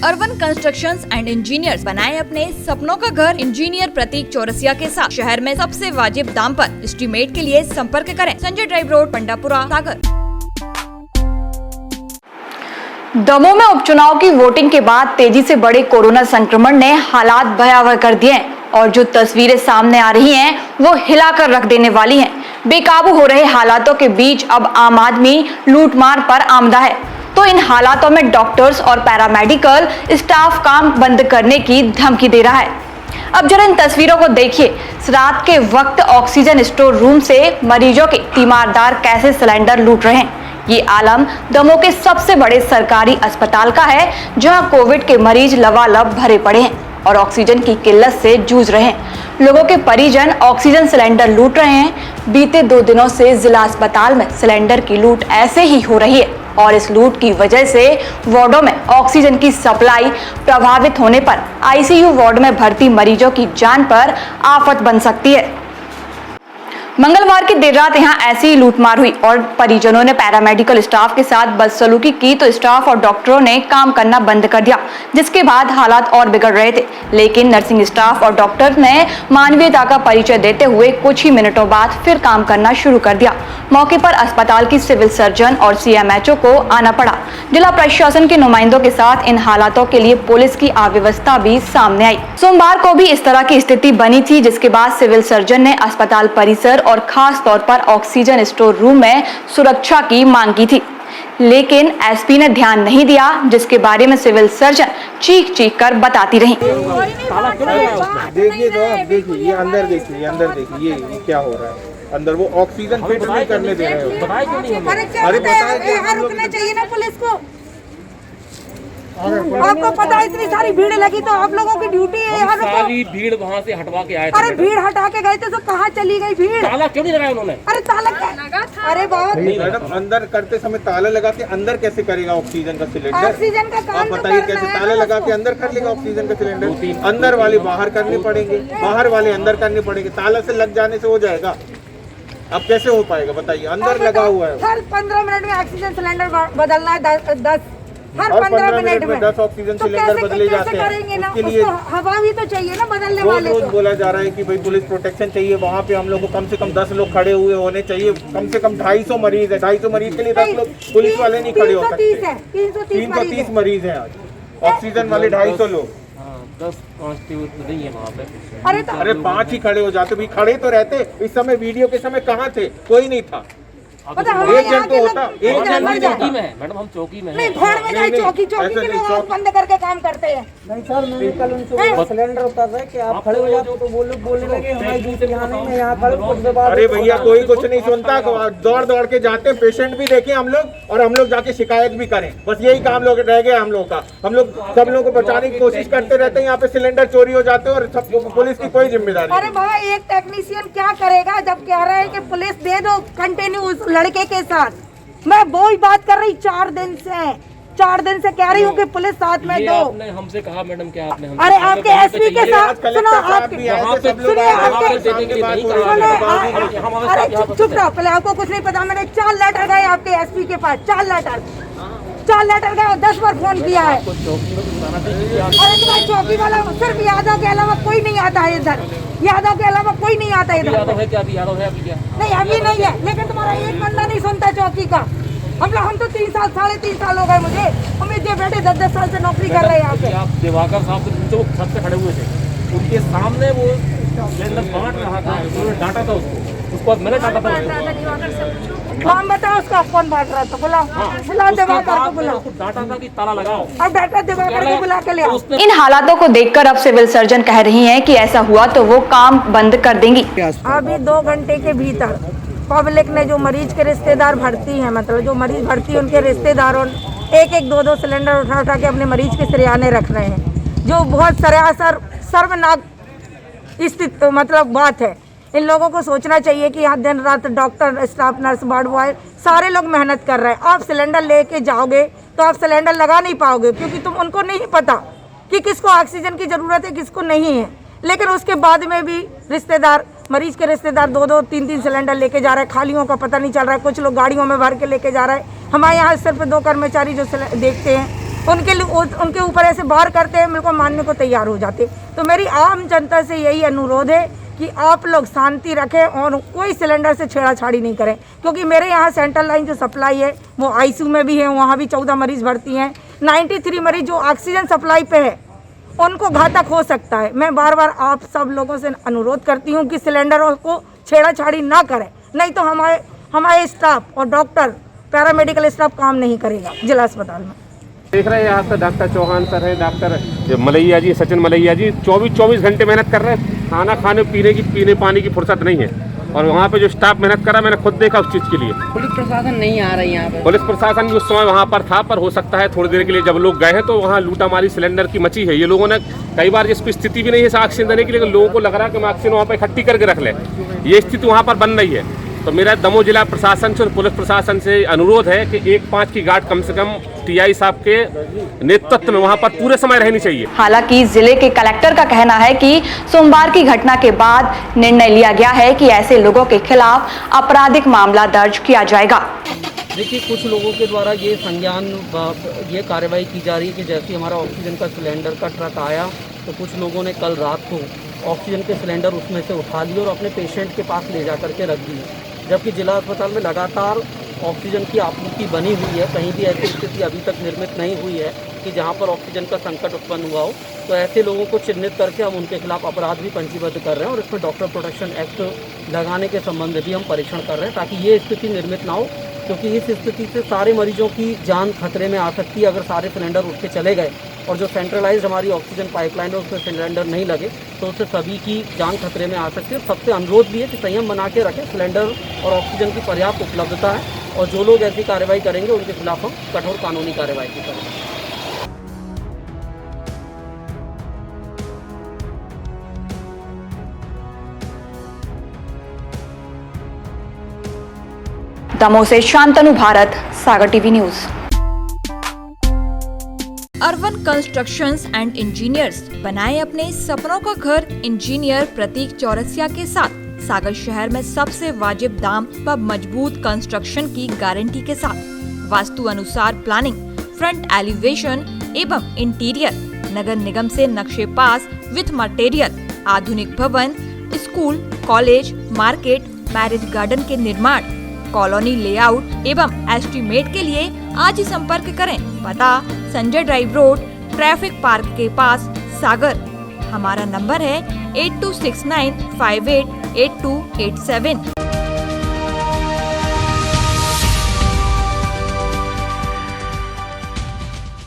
Urban constructions and engineers बनाए अपने सपनों का घर। इंजीनियर प्रतीक चौरसिया के साथ शहर में सबसे वाजिब दाम पर एस्टीमेट के लिए संपर्क करें। संजय ड्राइव रोड, पंडापुरा, सागर। दमोह में उपचुनाव की वोटिंग के बाद तेजी से बढ़े कोरोना संक्रमण ने हालात भयावह कर दिए हैं और जो तस्वीरें सामने आ रही हैं वो हिलाकर रख देने वाली हैं। बेकाबू हो रहे हालातों के बीच अब आम आदमी लूटमार पर आमदा है, तो इन हालातों में डॉक्टर्स और पैरामेडिकल स्टाफ काम बंद करने की धमकी दे रहा है। अब जरा इन तस्वीरों को देखिए। रात के वक्त ऑक्सीजन स्टोर रूम से मरीजों के तीमारदार कैसे सिलेंडर लूट रहे हैं। ये आलम दमोह के सबसे बड़े सरकारी अस्पताल का है, जहां कोविड के मरीज लबालब भरे पड़े हैं और ऑक्सीजन की किल्लत से जूझ रहे हैं। लोगों के परिजन ऑक्सीजन सिलेंडर लूट रहे हैं। बीते 2 दिनों से जिला अस्पताल में सिलेंडर की लूट ऐसे ही हो रही है और इस लूट की वजह से वार्डों में ऑक्सीजन की सप्लाई प्रभावित होने पर आईसीयू वार्ड में भर्ती मरीजों की जान पर आफत बन सकती है। मंगलवार की देर रात यहां ऐसी ही लूटमार हुई और परिजनों ने पैरामेडिकल स्टाफ के साथ बदसलूकी की तो स्टाफ और डॉक्टरों ने काम करना बंद कर दिया, जिसके बाद हालात और बिगड़ रहे थे। लेकिन नर्सिंग स्टाफ और डॉक्टर ने मानवीयता का परिचय देते हुए कुछ ही मिनटों बाद फिर काम करना शुरू कर दिया। मौके पर अस्पताल की सिविल सर्जन और सीएमएचओ को आना पड़ा। जिला प्रशासन के नुमाइंदों के साथ इन हालातों के लिए पुलिस की अव्यवस्था भी सामने आई। सोमवार को भी इस तरह की स्थिति बनी थी, जिसके बाद सिविल सर्जन ने अस्पताल परिसर और खास तौर पर ऑक्सीजन स्टोर रूम में सुरक्षा की मांग की थी, लेकिन एसपी ने ध्यान नहीं दिया, जिसके बारे में सिविल सर्जन चीख चीख कर बताती रही। देखिए तो आप देखिए, ये अंदर देखिए ये क्या हो रहा है अंदर। वो ऑक्सीजन फिट नहीं करने दे रहे हो। अरे बताया रुकना चाहिए ना पुलिस को। आपको पता है इतनी सारी भीड़ लगी तो आप लोगों की ड्यूटी है यहाँ सारी भीड़ वहाँ से हटवा के आए थे। अरे भीड़ हटा के गए थे तो कहाँ चली गई भीड़? ताला क्यों नहीं लगाया उन्होंने? अरे ताला क्या? अरे बहुत मैडम, अंदर करते समय ताला लगा के अंदर कैसे करेगा ऑक्सीजन का सिलेंडर? ऑक्सीजन का काम आप बताइए कैसे ताला लगा के अंदर कर लेगा ऑक्सीजन का सिलेंडर? अंदर वाले बाहर करने पड़ेंगे, बाहर वाले अंदर करने पड़ेंगे। ताला से लग जाने से हो जाएगा, अब कैसे हो पाएगा बताइए? अंदर लगा हुआ है। हर 15 मिनट में ऑक्सीजन सिलेंडर बदलना है। 10 हर 15 मिनट में 10 ऑक्सीजन सिलेंडर बदले जाते हैं। उसके लिए हवा भी तो चाहिए ना बदलने वाले। रोज बोला जा रहा है कि भाई पुलिस प्रोटेक्शन चाहिए। वहाँ पे हम लोग को कम से कम 10 लोग खड़े हुए होने चाहिए। कम से कम 250 मरीज है। 250 मरीज के लिए 10 लोग पुलिस वाले नहीं खड़े हो सकते। 330 मरीज है आज। ऑक्सीजन वाले 250 लोग। 10 कांस्टेबल नहीं है वहाँ पे। अरे 5 ही खड़े हो जाते। भी खड़े तो रहते। इस समय वीडियो के समय कहाँ थे? कोई नहीं था। एक जन तो होता, एक जन भी चौकी में है मैडम, हम चौकी में नहीं भाड़ में जाए। चौकी के लोग बंद करके काम करते हैं। नहीं सर, मैंने कल उनसे सिलेंडर उतर रहे कि आप खड़े हो जाते तो वो लोग बोलने लगे हमारी ड्यूटी यहाँ नहीं है, यहाँ खड़े कुछ देर बाद। अरे भैया कोई कुछ नहीं सुनता। दौड़ दौड़ के जाते हैं, पेशेंट भी देखें हम लोग और हम लोग जाके शिकायत भी करें। बस यही काम लोग रह गए हम लोग का। हम लोग सब लोगों को बचाने की कोशिश करते रहते हैं। यहाँ पे सिलेंडर चोरी हो जाते हैं और सब पुलिस की कोई जिम्मेदारी। अरे बाबा, एक टेक्नीशियन क्या करेगा जब कह रहा है कि पुलिस दे दो कंटिन्यू उस लड़के के साथ। मैं वो ही बात कर रही 4 दिन से कह रही हूँ कि पुलिस साथ में दो। आपने हमसे कहा मैडम, क्या आपने? अरे आपके एसपी के साथ सुनो, आपके अरे चुप रहो पहले। आपको कुछ नहीं पता। मैंने 4 लेटर गए आपके एसपी के पास। 4 लेटर गए और 10 बार फोन किया है। अरे तुम्हारी चौकी वाला सिर्फ यादव के अलावा कोई नहीं आता है इधर। यादव के अलावा कोई नहीं आता इधर। यादव है क्या? अभी यादव है अभी क्या? नहीं अभी नहीं है, लेकिन तुम्हारा एक बंदा नहीं सुनता चौकी का। हम तो 3 साल 3.5 साल हो गए मुझे। हम इतने बैठे 10 साल से नौकरी कर रहे हैं यहाँ पे। आप दिवाकर साहब से पूछो, वो छत पे खड़े हुए थे, उनके सामने वो सिलेंडर बांट रहा था। उन्होंने डांटा था उसको मैंने डांटा था। नाम बताओ उसका, कौन बांट रहा था? बुलाओ दिवाकर को, बुलाओ। डांटा था कि ताला लगाओ। अब डाटा दिवाकर को बुला के ले आओ। इन हालातों को देखकर अब सिविल सर्जन कह रही हैं कि ऐसा हुआ तो वो काम बंद कर देंगी। अभी 2 घंटे के भीतर पब्लिक ने, जो मरीज के रिश्तेदार भर्ती हैं, मतलब जो मरीज भर्ती है उनके रिश्तेदारों 1-1, 2-2 सिलेंडर उठा के अपने मरीज के सिरयाने रख रहे हैं, जो बहुत सरासर शर्मनाक स्थिति मतलब बात है। इन लोगों को सोचना चाहिए कि यहाँ दिन रात doctor, staff, nurse, ward boy सारे लोग मेहनत कर रहे हैं। आप सिलेंडर लेके जाओगे तो आप सिलेंडर लगा नहीं पाओगे, क्योंकि तुम उनको नहीं पता कि किसको ऑक्सीजन की ज़रूरत है, किसको नहीं है। लेकिन उसके बाद में भी रिश्तेदार, मरीज के रिश्तेदार 2-2, 3-3 सिलेंडर लेके जा रहे हैं। खालियों का पता नहीं चल रहा है। कुछ लोग गाड़ियों में भर के लेके जा रहे हैं। हमारे यहाँ सिर्फ 2 कर्मचारी जो देखते हैं, उनके ऊपर ऐसे वार करते हैं, मेरे को मानने को तैयार हो जाते। तो मेरी आम जनता से यही अनुरोध है कि आप लोग शांति रखें और कोई सिलेंडर से छेड़ाछाड़ी नहीं करें, क्योंकि मेरे यहाँ सेंट्रल लाइन जो सप्लाई है वो आईसीयू में भी है, वहाँ भी 14 मरीज़ भर्ती हैं। 93 मरीज़ जो ऑक्सीजन सप्लाई पे है उनको घातक हो सकता है। मैं बार बार आप सब लोगों से अनुरोध करती हूँ कि सिलेंडरों को छेड़ाछाड़ी ना करें, नहीं तो हमारे स्टाफ और डॉक्टर पैरामेडिकल स्टाफ काम नहीं करेगा जिला अस्पताल में। देख रहे हैं यहाँ पे डॉक्टर चौहान सर है, डॉक्टर मलैया जी, सचिन मलैया जी 24 घंटे मेहनत कर रहे हैं। खाना खाने पीने पानी की फुर्सत नहीं है, और वहाँ पे जो स्टाफ मेहनत कर रहा है मैंने खुद देखा उस चीज़ के लिए। पुलिस प्रशासन नहीं आ रही यहाँ पे। पुलिस प्रशासन भी उस समय वहाँ पर था, पर हो सकता है थोड़ी देर के लिए जब लोग गए हैं तो वहाँ लूटामारी सिलेंडर की मची है। ये लोगों ने कई बार जिसकी स्थिति भी नहीं है ऑक्सीजन देने की, लेकिन लोगों को लग रहा है कि हम ऑक्सीजन वहाँ पर इकट्ठी करके रख लें, ये स्थिति वहाँ पर बन रही है। तो मेरा दमोह जिला प्रशासन से और पुलिस प्रशासन से अनुरोध है कि 1-5 की गार्ड कम से कम टीआई साहब के नेतृत्व में वहां पर पूरे समय रहनी चाहिए। हालांकि जिले के कलेक्टर का कहना है कि सोमवार की घटना के बाद निर्णय लिया गया है कि ऐसे लोगों के खिलाफ आपराधिक मामला दर्ज किया जाएगा। देखिए, कुछ लोगों के द्वारा ये संज्ञान ये कार्रवाई की जा रही है कि जैसे हमारा ऑक्सीजन का सिलेंडर का ट्रक आया तो कुछ लोगों ने कल रात को ऑक्सीजन के सिलेंडर उसमें से उठा लिए और अपने पेशेंट के पास ले जा करके रख दिए, जबकि जिला अस्पताल में लगातार ऑक्सीजन की आपूर्ति बनी हुई है। कहीं भी ऐसी स्थिति अभी तक निर्मित नहीं हुई है कि जहां पर ऑक्सीजन का संकट उत्पन्न हुआ हो। तो ऐसे लोगों को चिन्हित करके हम उनके खिलाफ अपराध भी पंजीबद्ध कर रहे हैं और इसमें डॉक्टर प्रोटेक्शन एक्ट लगाने के संबंध में भी हम परीक्षण कर रहे हैं, ताकि ये स्थिति निर्मित ना हो, क्योंकि इस स्थिति से सारे मरीजों की जान खतरे में आ सकती है अगर सारे सिलेंडर उठ के चले गए। और जो सेंट्रलाइज्ड हमारी ऑक्सीजन पाइपलाइन है उसमें सिलेंडर नहीं लगे तो उससे सभी की जान खतरे में आ सकती है। सबसे अनुरोध भी है कि संयम बना के रखें, सिलेंडर और ऑक्सीजन की पर्याप्त उपलब्धता है, और जो लोग ऐसी कार्रवाई करेंगे उनके खिलाफ हम कठोर कानूनी कार्रवाई भी करेंगे। दमोह से Shantanu Bharat, Sagar TV news. Urban constructions and engineers बनाए अपने सपनों का घर इंजीनियर प्रतीक चौरसिया के साथ सागर शहर में सबसे वाजिब दाम व मजबूत कंस्ट्रक्शन की गारंटी के साथ वास्तु अनुसार प्लानिंग, फ्रंट एलिवेशन एवं इंटीरियर, नगर निगम से नक्शे पास विथ मटेरियल, आधुनिक भवन, school, college, market, marriage garden के निर्माण, कॉलोनी लेआउट एवं एस्टीमेट के लिए आज ही संपर्क करें। पता Sanjay drive road, traffic park के पास, सागर। हमारा नंबर है 8269588287।